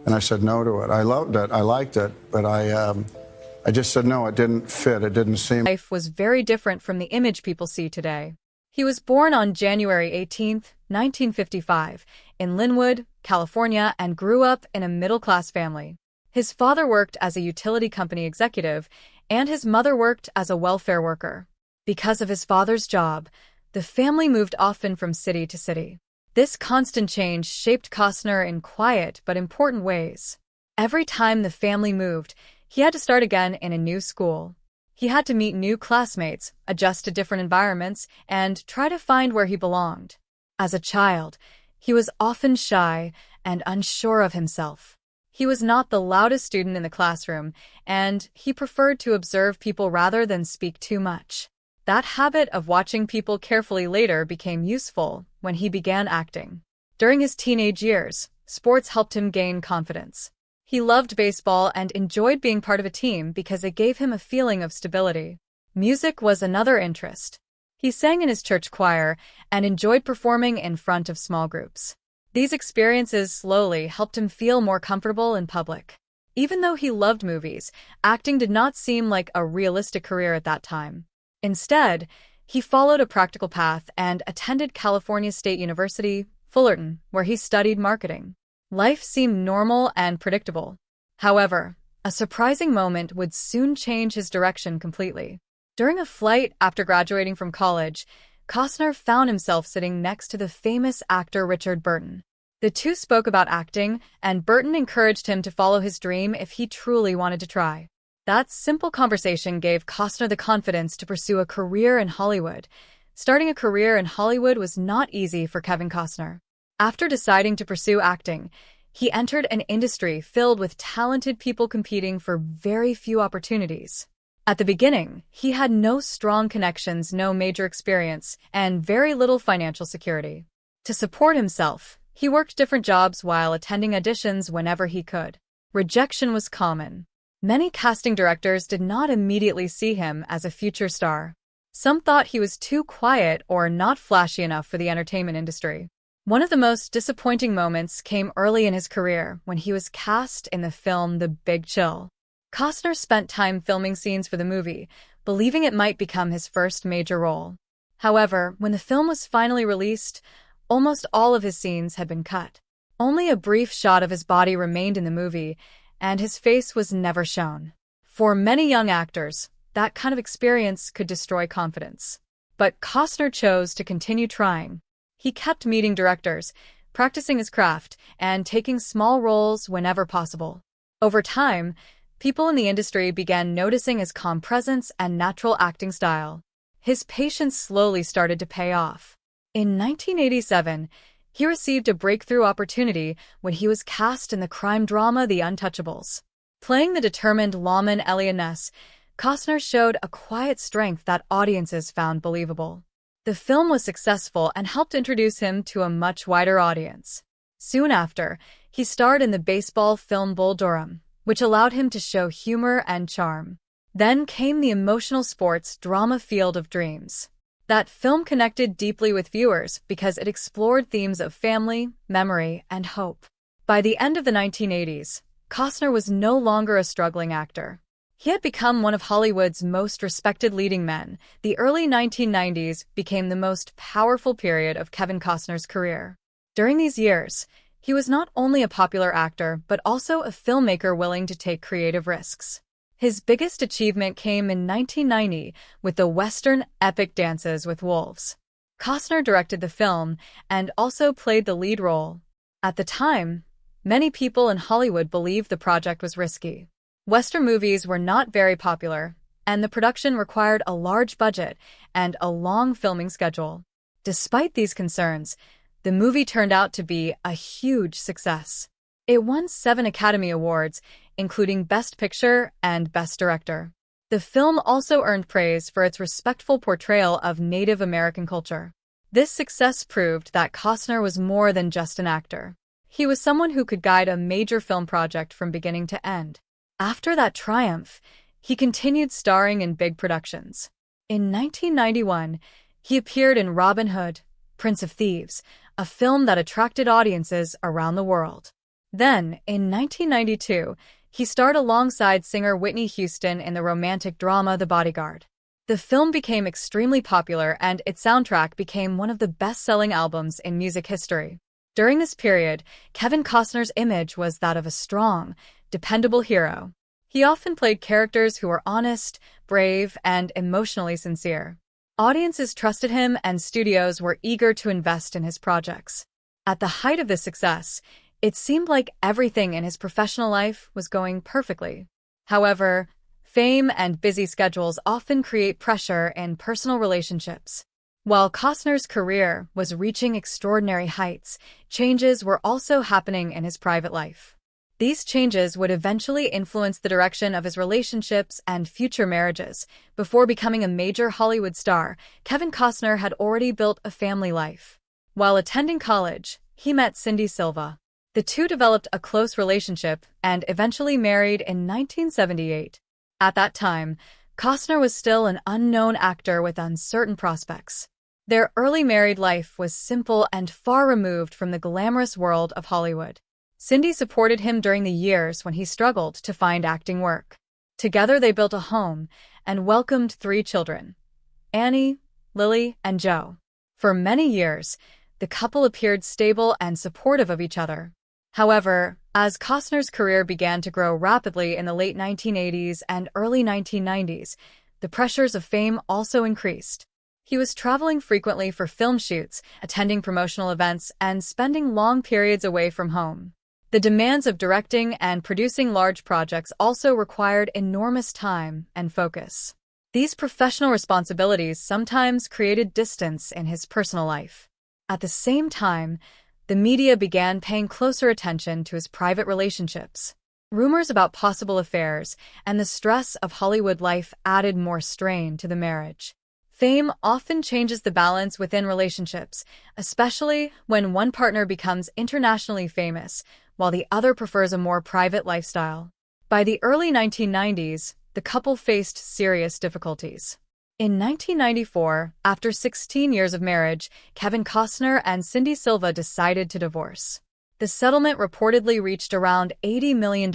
And I said no to it. I loved it. I liked it, but I just said no. It didn't fit. It didn't seem. Life was very different from the image people see today. He was born on January 18, 1955, in Linwood, California, and grew up in a middle-class family. His father worked as a utility company executive, and his mother worked as a welfare worker. Because of his father's job, the family moved often from city to city. This constant change shaped Costner in quiet but important ways. Every time the family moved, he had to start again in a new school. He had to meet new classmates, adjust to different environments, and try to find where he belonged. As a child, he was often shy and unsure of himself. He was not the loudest student in the classroom, and he preferred to observe people rather than speak too much. That habit of watching people carefully later became useful when he began acting. During his teenage years, sports helped him gain confidence. He loved baseball and enjoyed being part of a team because it gave him a feeling of stability. Music was another interest. He sang in his church choir and enjoyed performing in front of small groups. These experiences slowly helped him feel more comfortable in public. Even though he loved movies, acting did not seem like a realistic career at that time. Instead, he followed a practical path and attended California State University, Fullerton, where he studied marketing. Life seemed normal and predictable. However, a surprising moment would soon change his direction completely. During a flight after graduating from college, Costner found himself sitting next to the famous actor Richard Burton. The two spoke about acting, and Burton encouraged him to follow his dream if he truly wanted to try. That simple conversation gave Costner the confidence to pursue a career in Hollywood. Starting a career in Hollywood was not easy for Kevin Costner. After deciding to pursue acting, he entered an industry filled with talented people competing for very few opportunities. At the beginning, he had no strong connections, no major experience, and very little financial security. To support himself, he worked different jobs while attending auditions whenever he could. Rejection was common. Many casting directors did not immediately see him as a future star. Some thought he was too quiet or not flashy enough for the entertainment industry. One of the most disappointing moments came early in his career when he was cast in the film The Big Chill. Costner spent time filming scenes for the movie, believing it might become his first major role. However, when the film was finally released, almost all of his scenes had been cut. Only a brief shot of his body remained in the movie, and his face was never shown. For many young actors, that kind of experience could destroy confidence. But Costner chose to continue trying. He kept meeting directors, practicing his craft, and taking small roles whenever possible. Over time, people in the industry began noticing his calm presence and natural acting style. His patience slowly started to pay off. In 1987, he received a breakthrough opportunity when he was cast in the crime drama The Untouchables. Playing the determined lawman Elliot Ness, Costner showed a quiet strength that audiences found believable. The film was successful and helped introduce him to a much wider audience. Soon after, he starred in the baseball film Bull Durham, which allowed him to show humor and charm. Then came the emotional sports drama Field of Dreams. That film connected deeply with viewers because it explored themes of family, memory, and hope. By the end of the 1980s, Costner was no longer a struggling actor. He had become one of Hollywood's most respected leading men. The early 1990s became the most powerful period of Kevin Costner's career. During these years, he was not only a popular actor but also a filmmaker willing to take creative risks. His biggest achievement came in 1990 with the Western epic Dances with Wolves. Costner directed the film and also played the lead role. At the time, many people in Hollywood believed the project was risky. Western movies were not very popular, and the production required a large budget and a long filming schedule. Despite these concerns, the movie turned out to be a huge success. It won 7 Academy Awards, including Best Picture and Best Director. The film also earned praise for its respectful portrayal of Native American culture. This success proved that Costner was more than just an actor. He was someone who could guide a major film project from beginning to end. After that triumph, he continued starring in big productions. In 1991, he appeared in Robin Hood, Prince of Thieves, a film that attracted audiences around the world. Then, in 1992, he starred alongside singer Whitney Houston in the romantic drama The Bodyguard. The film became extremely popular and its soundtrack became one of the best-selling albums in music history. During this period, Kevin Costner's image was that of a strong, dependable hero. He often played characters who were honest, brave, and emotionally sincere. Audiences trusted him and studios were eager to invest in his projects. At the height of this success, it seemed like everything in his professional life was going perfectly. However, fame and busy schedules often create pressure in personal relationships. While Costner's career was reaching extraordinary heights, changes were also happening in his private life. These changes would eventually influence the direction of his relationships and future marriages. Before becoming a major Hollywood star, Kevin Costner had already built a family life. While attending college, he met Cindy Silva. The two developed a close relationship and eventually married in 1978. At that time, Costner was still an unknown actor with uncertain prospects. Their early married life was simple and far removed from the glamorous world of Hollywood. Cindy supported him during the years when he struggled to find acting work. Together they built a home and welcomed 3 children, Annie, Lily, and Joe. For many years, the couple appeared stable and supportive of each other. However, as Costner's career began to grow rapidly in the late 1980s and early 1990s, the pressures of fame also increased. He was traveling frequently for film shoots, attending promotional events, and spending long periods away from home. The demands of directing and producing large projects also required enormous time and focus. These professional responsibilities sometimes created distance in his personal life. At the same time, the media began paying closer attention to his private relationships. Rumors about possible affairs and the stress of Hollywood life added more strain to the marriage. Fame often changes the balance within relationships, especially when one partner becomes internationally famous, while the other prefers a more private lifestyle. By the early 1990s, the couple faced serious difficulties. In 1994, after 16 years of marriage, Kevin Costner and Cindy Silva decided to divorce. The settlement reportedly reached around $80 million,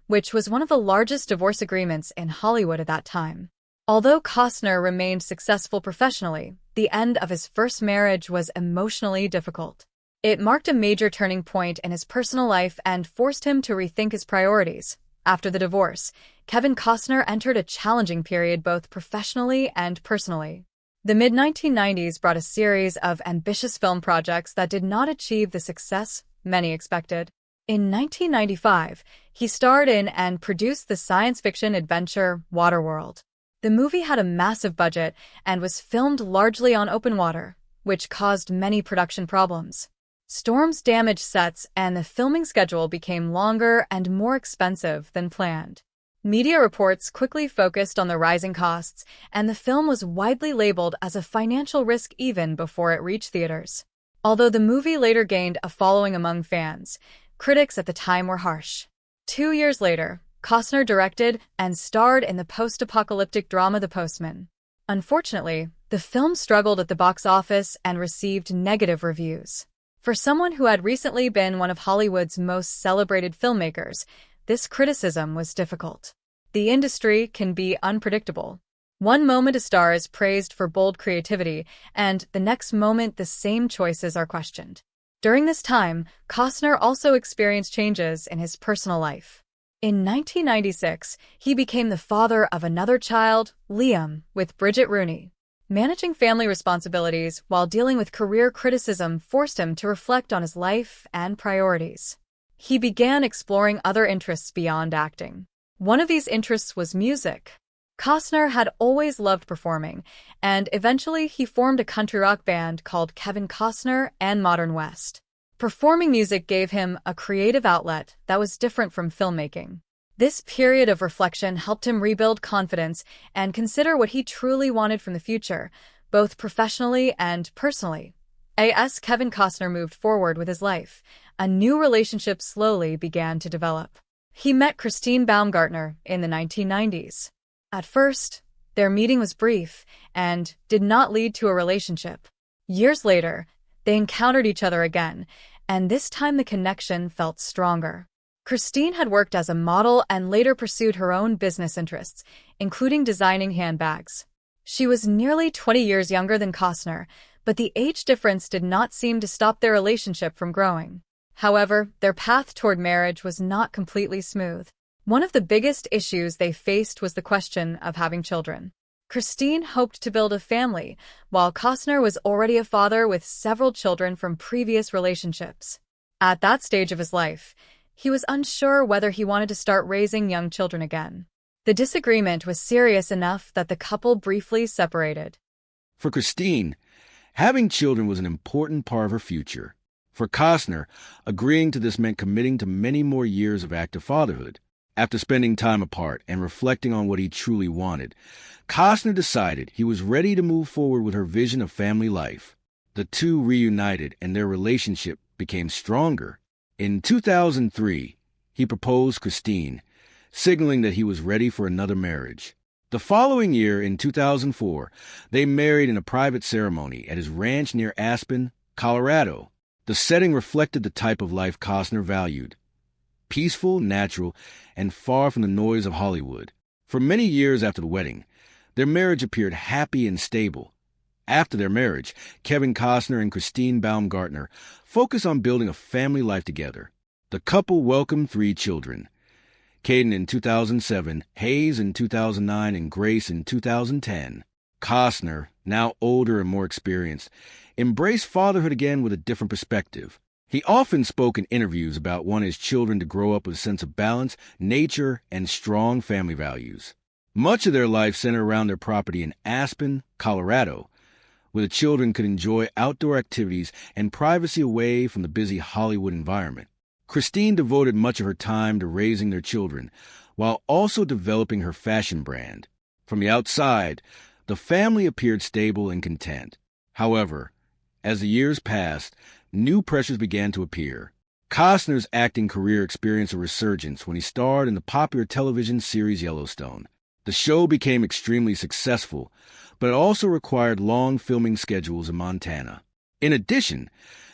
which was one of the largest divorce agreements in Hollywood at that time. Although Costner remained successful professionally, the end of his first marriage was emotionally difficult. It marked a major turning point in his personal life and forced him to rethink his priorities. After the divorce, Kevin Costner entered a challenging period both professionally and personally. The mid-1990s brought a series of ambitious film projects that did not achieve the success many expected. In 1995, he starred in and produced the science fiction adventure Waterworld. The movie had a massive budget and was filmed largely on open water, which caused many production problems. Storms damaged sets and the filming schedule became longer and more expensive than planned. Media reports quickly focused on the rising costs, and the film was widely labeled as a financial risk even before it reached theaters. Although the movie later gained a following among fans, critics at the time were harsh. 2 years later, Costner directed and starred in the post-apocalyptic drama The Postman. Unfortunately, the film struggled at the box office and received negative reviews. For someone who had recently been one of Hollywood's most celebrated filmmakers, this criticism was difficult. The industry can be unpredictable. One moment a star is praised for bold creativity, and the next moment the same choices are questioned. During this time, Costner also experienced changes in his personal life. In 1996, he became the father of another child, Liam, with Bridget Rooney. Managing family responsibilities while dealing with career criticism forced him to reflect on his life and priorities. He began exploring other interests beyond acting. One of these interests was music. Costner had always loved performing, and eventually he formed a country rock band called Kevin Costner and Modern West. Performing music gave him a creative outlet that was different from filmmaking. This period of reflection helped him rebuild confidence and consider what he truly wanted from the future, both professionally and personally. As Kevin Costner moved forward with his life, a new relationship slowly began to develop. He met Christine Baumgartner in the 1990s. At first, their meeting was brief and did not lead to a relationship. Years later, they encountered each other again, and this time the connection felt stronger. Christine had worked as a model and later pursued her own business interests, including designing handbags. She was nearly 20 years younger than Costner, but the age difference did not seem to stop their relationship from growing. However, their path toward marriage was not completely smooth. One of the biggest issues they faced was the question of having children. Christine hoped to build a family, while Costner was already a father with several children from previous relationships. At that stage of his life, he was unsure whether he wanted to start raising young children again. The disagreement was serious enough that the couple briefly separated. For Christine, having children was an important part of her future. For Costner, agreeing to this meant committing to many more years of active fatherhood. After spending time apart and reflecting on what he truly wanted, Costner decided he was ready to move forward with her vision of family life. The two reunited and their relationship became stronger. In 2003, he proposed Christine, signaling that he was ready for another marriage. The following year, in 2004, they married in a private ceremony at his ranch near Aspen, Colorado. The setting reflected the type of life Costner valued: peaceful, natural, and far from the noise of Hollywood. For many years after the wedding, their marriage appeared happy and stable. After their marriage, Kevin Costner and Christine Baumgartner focused on building a family life together. The couple welcomed 3 children: Caden in 2007, Hayes in 2009, and Grace in 2010. Costner, now older and more experienced, embraced fatherhood again with a different perspective. He often spoke in interviews about wanting his children to grow up with a sense of balance, nature, and strong family values. Much of their life centered around their property in Aspen, Colorado, where the children could enjoy outdoor activities and privacy away from the busy Hollywood environment. Christine devoted much of her time to raising their children, while also developing her fashion brand. From the outside, the family appeared stable and content. However, as the years passed, new pressures began to appear. Costner's acting career experienced a resurgence when he starred in the popular television series Yellowstone. The show became extremely successful, but it also required long filming schedules in Montana. In addition,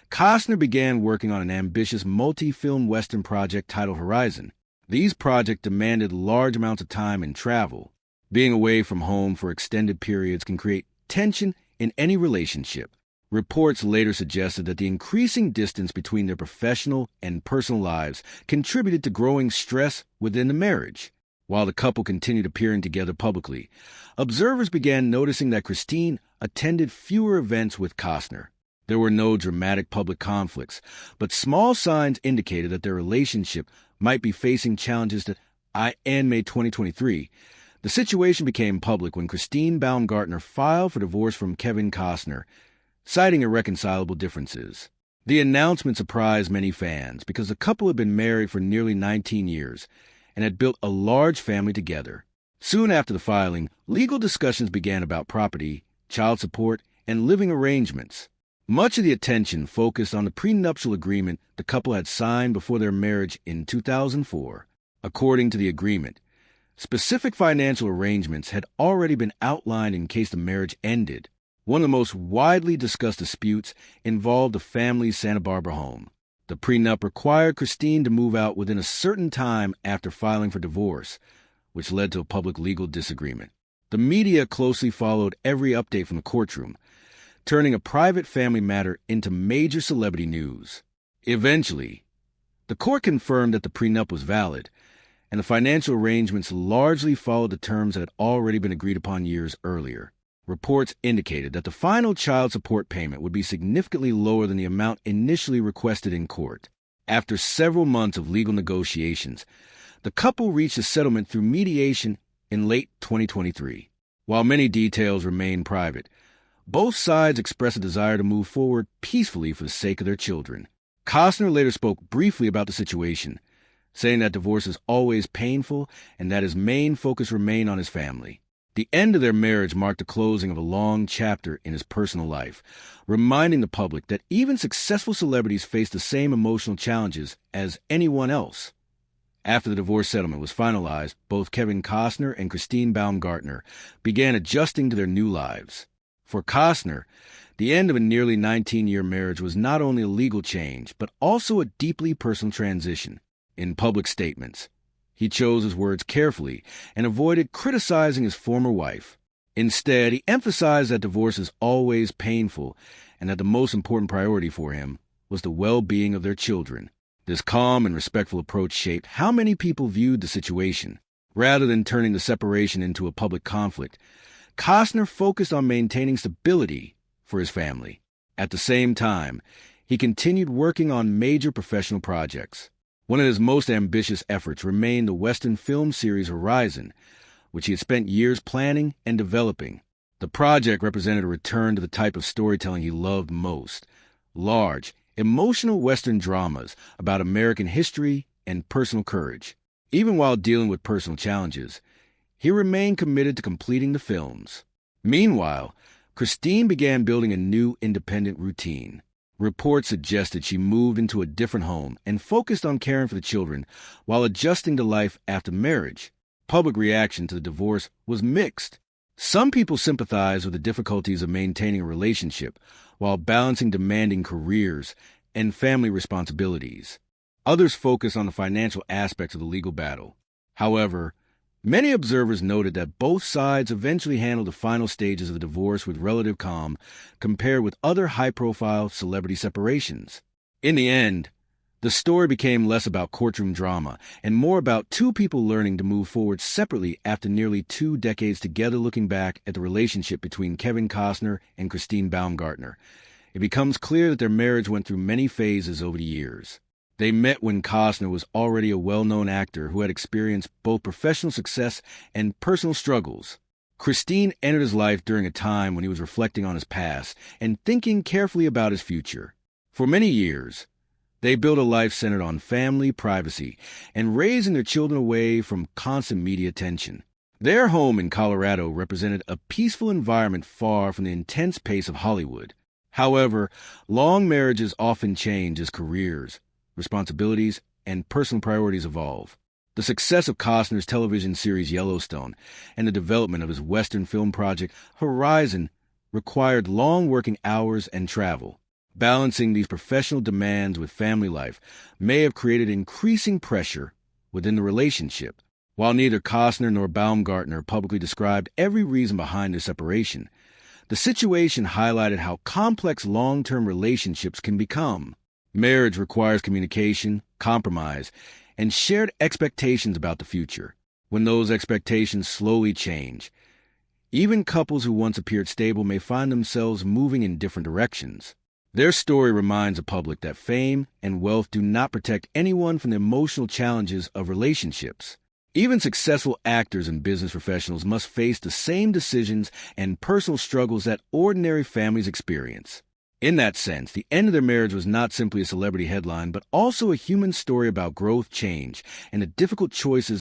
Costner began working on an ambitious multi-film Western project titled Horizon. These projects demanded large amounts of time and travel. Being away from home for extended periods can create tension in any relationship. Reports later suggested that the increasing distance between their professional and personal lives contributed to growing stress within the marriage. While the couple continued appearing together publicly, observers began noticing that Christine attended fewer events with Costner. There were no dramatic public conflicts, but small signs indicated that their relationship might be facing challenges that in May 2023. The situation became public when Christine Baumgartner filed for divorce from Kevin Costner, citing irreconcilable differences. The announcement surprised many fans because the couple had been married for nearly 19 years and had built a large family together. Soon after the filing, legal discussions began about property, child support, and living arrangements. Much of the attention focused on the prenuptial agreement the couple had signed before their marriage in 2004. According to the agreement, specific financial arrangements had already been outlined in case the marriage ended. One of the most widely discussed disputes involved the family's Santa Barbara home. The prenup required Christine to move out within a certain time after filing for divorce, which led to a public legal disagreement. The media closely followed every update from the courtroom, turning a private family matter into major celebrity news. Eventually, the court confirmed that the prenup was valid, and the financial arrangements largely followed the terms that had already been agreed upon years earlier. Reports indicated that the final child support payment would be significantly lower than the amount initially requested in court. After several months of legal negotiations, the couple reached a settlement through mediation in late 2023. While many details remain private, both sides expressed a desire to move forward peacefully for the sake of their children. Costner later spoke briefly about the situation, saying that divorce is always painful and that his main focus remained on his family. The end of their marriage marked the closing of a long chapter in his personal life, reminding the public that even successful celebrities face the same emotional challenges as anyone else. After the divorce settlement was finalized, both Kevin Costner and Christine Baumgartner began adjusting to their new lives. For Costner, The end of a nearly 19-year marriage was not only a legal change, but also a deeply personal transition. In public statements, he chose his words carefully and avoided criticizing his former wife. Instead, he emphasized that divorce is always painful and that the most important priority for him was the well-being of their children. This calm and respectful approach shaped how many people viewed the situation. Rather than turning the separation into a public conflict, Costner focused on maintaining stability for his family. At the same time, he continued working on major professional projects. One of his most ambitious efforts remained the Western film series Horizon, which he had spent years planning and developing. The project represented a return to the type of storytelling he loved most: large, emotional Western dramas about American history and personal courage. Even while dealing with personal challenges, he remained committed to completing the films. Meanwhile, Christine began building a new independent routine. Reports suggested she moved into a different home and focused on caring for the children while adjusting to life after marriage. Public reaction to the divorce was mixed. Some people sympathized with the difficulties of maintaining a relationship while balancing demanding careers and family responsibilities. Others focused on the financial aspects of the legal battle. However, many observers noted that both sides eventually handled the final stages of the divorce with relative calm compared with other high-profile celebrity separations. In the end, the story became less about courtroom drama and more about two people learning to move forward separately after nearly 2 decades together. Looking back at the relationship between Kevin Costner and Christine Baumgartner, it becomes clear that their marriage went through many phases over the years. They met when Costner was already a well-known actor who had experienced both professional success and personal struggles. Christine entered his life during a time when he was reflecting on his past and thinking carefully about his future. For many years, they built a life centered on family, privacy, and raising their children away from constant media attention. Their home in Colorado represented a peaceful environment far from the intense pace of Hollywood. However, long marriages often change as careers, responsibilities, and personal priorities evolve. The success of Costner's television series Yellowstone and the development of his Western film project Horizon required long working hours and travel. Balancing these professional demands with family life may have created increasing pressure within the relationship. While neither Costner nor Baumgartner publicly described every reason behind their separation, the situation highlighted how complex long-term relationships can become. Marriage requires communication, compromise, and shared expectations about the future. When those expectations slowly change, even couples who once appeared stable may find themselves moving in different directions. Their story reminds the public that fame and wealth do not protect anyone from the emotional challenges of relationships. Even successful actors and business professionals must face the same decisions and personal struggles that ordinary families experience. In that sense, the end of their marriage was not simply a celebrity headline, but also a human story about growth, change, and the difficult choices